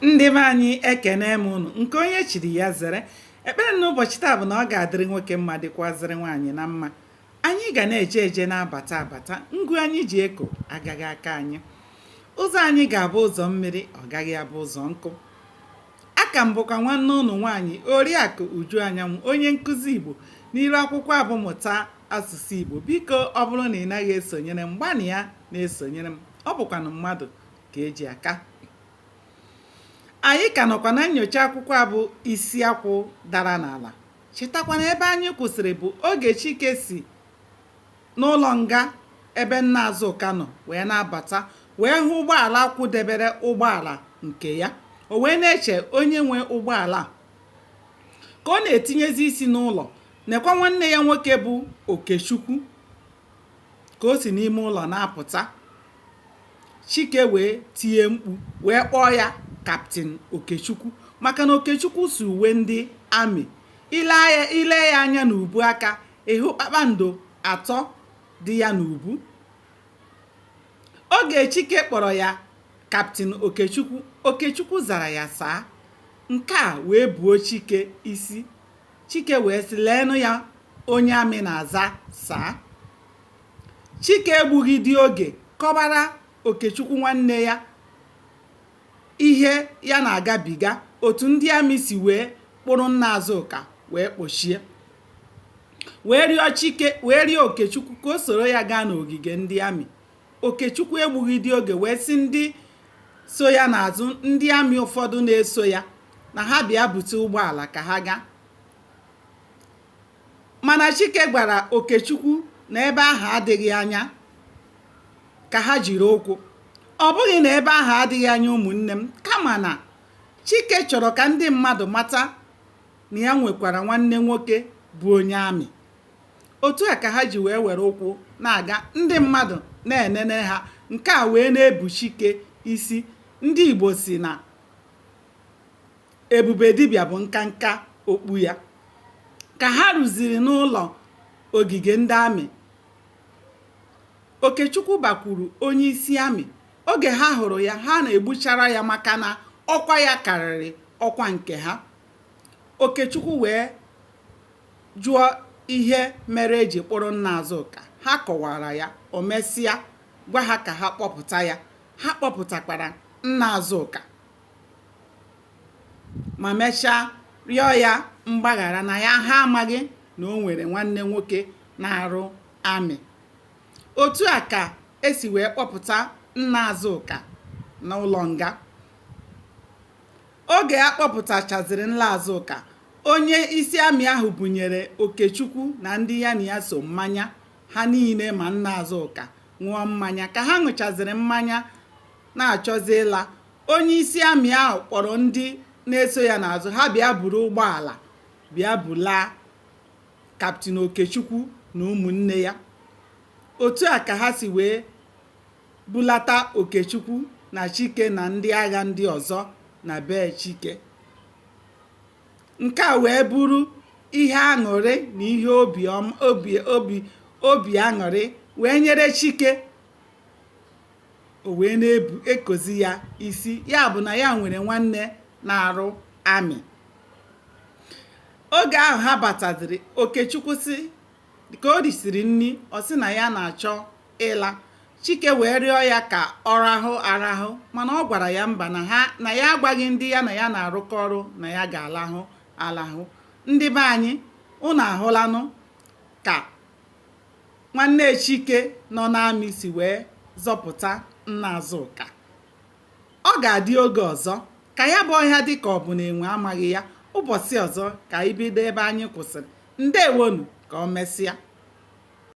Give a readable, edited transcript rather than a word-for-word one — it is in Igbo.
Ndị be anyị ekene m unu nke onye chiri ya zere. Ekpere n'ụbọchị taa bụ na ọ ga-adịrị nwoke mma dịkwazịrị nwaanyị na mma. Anyị ga na-eje eje na-abata abata, ngụ anyị ji eko agaghị aka anyị. Ụzọ anyị ga-abụ ụzọ mmiri, ọ gaghị abụ ụzọ nkụ. Aka m bụkwa nwanne unu nwaanyị Oriakụ Uju Anyanwụ, onye nkụzi Igbo n'iru akwụkwọ abụmụta asụsụ Igbo. Biko ọ bụrụ na ị naghị esonyere m, gbanị ya na-esonyere m, ọ bụkwanụ mmadụ ka eji aka. Anyị ka nọkwa na nnyocha akwụkwọ a bụ isi akwụ dara n'ala. Chetakwana ebe anyị kwụsịrị bụ oge Chike si n'ụlọ nga ebe nna Azụka nọ wee na-abata, wee hụ ụgbọala kwụdebere ụgbọala nke ya. O wee na-eche onye nwe ụgbọala ka ọ na-etinyezi isi n'ụlọ, nekwa nwanne ya nwoke bụ Okechukwu ka o si n'ime ụlọ na-apụta. Chike wee tie mkpu wee kpọọ ya Kaptin Okechukwu, maka na Okechukwu si uwe ndị amị. Ile ya anya n'ubu aka, ịhụ kpakpando atọ dị ya n'ubu. Oge Chike kpọrọ ya Kaptin Okechukwu, Okechukwu zara ya saa. Nke a wee buo Chike isi. Chike wee sị, leenụ ya onye amị na-aza saa. Chike egbughị dị oge kọbara Okechukwu nwanne ya ihe ya na-agabiga, otu ndị amị si wee kpụrụ nna Azụka wee kpochie, wee rịọ Okechukwu ka o soro ya gaa n'ogige ndị amị. Okechukwu egbughị dị oge wee sị ndị so ya n'azụ, ndị amị ụfọdụ na-eso ya, na ha bịa bute ụgbọala ka ha gaa. Mana Chike gwara Okechukwu na ebe ahụ adịghị anya ka ha jiri ụkwụ. Ọ bụghị na ebe ahụ adịghị anya ụmụnne m, kama na Chike chọrọ ka ndị mmadụ mata na ya nwekwara nwanne nwoke bụ onye amị. Otu a ka ha ji wee were ụkwụ na-aga, ndị mmadụ na-enene ha. Nke a wee na-ebu Chike isi. Ndị Igbo si na ebube dibịa bụ nkanka okpu ya. Ka ha rụziri n'ụlọ ogige ndị amị, Okechukwu bakwuru onye isi amị. Oge ha hụrụ ya, ha na-egbuchara ya maka na ọkwa ya karịrị ọkwa nke ha. Okechukwu wee jụọ ihe mere eji kpụrụ nna Azụka. Ha kọwara ya, o mesịa gwa ha ka ha kpọpụta ya. Ha kpọpụtakwara nna Azụka ma mechaa rịọ ya mgbaghara na ya ha amaghị na o nwere nwanne nwoke na-arụ amị. Otu a ka esi wee kpọpụta nna Azụka n'ụlọ nga. Oge a kpọpụtachaziri nna Azụka, onye isi amị ahụ bunyere Okechukwu na ndị ya na ya so mmanya. Ha niile ma nna Azụka ṅụọ mmanya. Ka ha ṅụchaziri mmanya na-achọzi ịla, onye isi amị ahụ kpọrọ ndị na-eso ya n'azụ, ha bịa buru ụgbọala bịa bulaa Kaptin Okechukwu na ụmụnne ya. Otu a ka ha si wee bulata Okechukwu na Chike na ndị agha ndị ọzọ na be Chike. Nke a wee bụrụ ihe aṅụrị na ihe obi aṅụrị wee nyere Chike. O wee na-ekozi ya isi, ya bụ na ya nwere nwanne na-arụ amị. Oge ahụ ha bataziri, Okechukwu si ka o risiri nri, ọ sị na ya na-achọ ịla. Chike wee rịọ ya ka ọ rahụ arahụ, mana ọ gwara ya mba, na ya agwaghị ndị ya na ya na-arụkọ ọrụ na ya ga-alahụ alahụ. Ndị be anyị, unu ahụlanụ ka nwanne Chike nọ n'amị si wee zọpụta nna Azụka. Ọ ga-adị oge ọzọ ka ya bụ ọhịa dị ka ọ bụ na enwe amaghị ya. Ụbọchị ọzọ ka anyị bido ebe anyị kwụsịrị. Ndewonu, ka o mesịa.